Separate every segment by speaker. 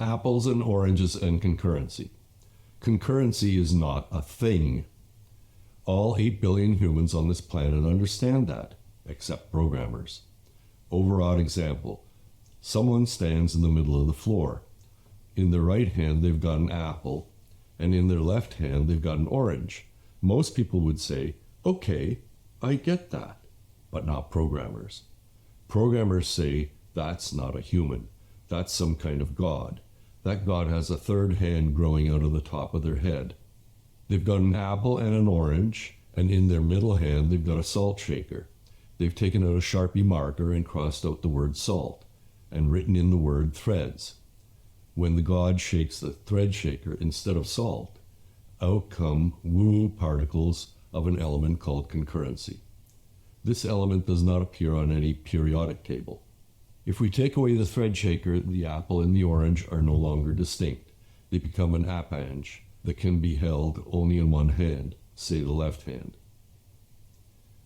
Speaker 1: Apples and oranges and concurrency. Concurrency is not a thing. All 8 billion humans on this planet understand that, except programmers. Overodd example. Someone stands in the middle of the floor. In their right hand, they've got an apple, and in their left hand, they've got an orange. Most people would say, okay, I get that, but not programmers. Programmers say, that's not a human. That's some kind of god. That god has a third hand growing out of the top of their head. They've got an apple and an orange, and in their middle hand, they've got a salt shaker. They've taken out a Sharpie marker and crossed out the word salt, and written in the word threads. When the god shakes the thread shaker instead of salt, out come woo particles of an element called concurrency. This element does not appear on any periodic table. If we take away the thread shaker, the apple and the orange are no longer distinct. They become an appange that can be held only in one hand, say the left hand.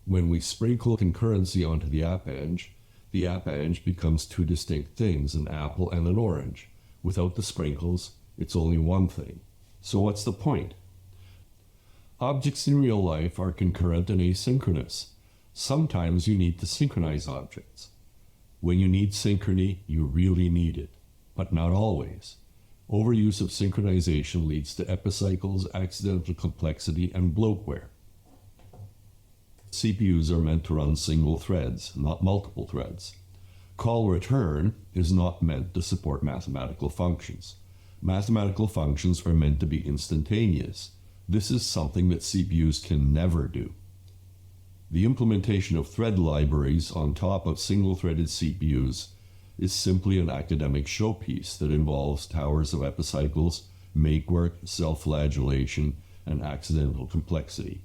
Speaker 1: When we sprinkle concurrency onto the appange becomes two distinct things, an apple and an orange. Without the sprinkles, it's only one thing. So what's the point? Objects in real life are concurrent and asynchronous. Sometimes you need to synchronize objects. When you need synchrony, you really need it, but not always. Overuse of synchronization leads to epicycles, accidental complexity, and bloatware. CPUs are meant to run single threads, not multiple threads. Call return is not meant to support mathematical functions. Mathematical functions are meant to be instantaneous. This is something that CPUs can never do. The implementation of thread libraries on top of single-threaded CPUs is simply an academic showpiece that involves towers of epicycles, makework, self-flagellation, and accidental complexity.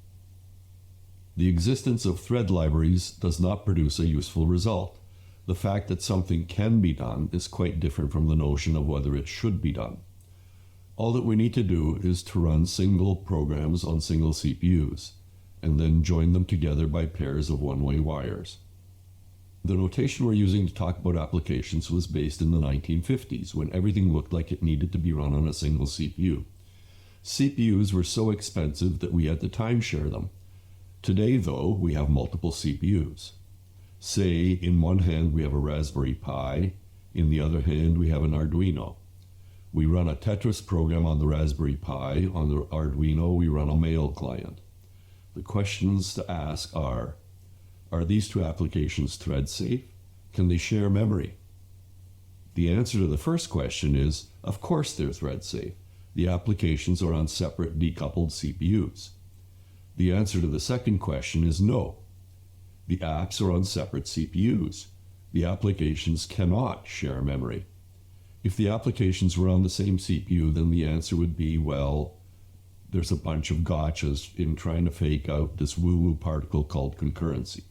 Speaker 1: The existence of thread libraries does not produce a useful result. The fact that something can be done is quite different from the notion of whether it should be done. All that we need to do is to run single programs on single CPUs, and then join them together by pairs of one-way wires. The notation we're using to talk about applications was based in the 1950s, when everything looked like it needed to be run on a single CPU. CPUs were so expensive that we had to timeshare them. Today, though, we have multiple CPUs. Say, in one hand we have a Raspberry Pi, in the other hand we have an Arduino. We run a Tetris program on the Raspberry Pi, on the Arduino we run a mail client. The questions to ask are these two applications thread safe? Can they share memory? The answer to the first question is, of course they're thread safe. The applications are on separate decoupled CPUs. The answer to the second question is no. The apps are on separate CPUs. The applications cannot share memory. If the applications were on the same CPU, then the answer would be, well, there's a bunch of gotchas in trying to fake out this woo-woo particle called concurrency.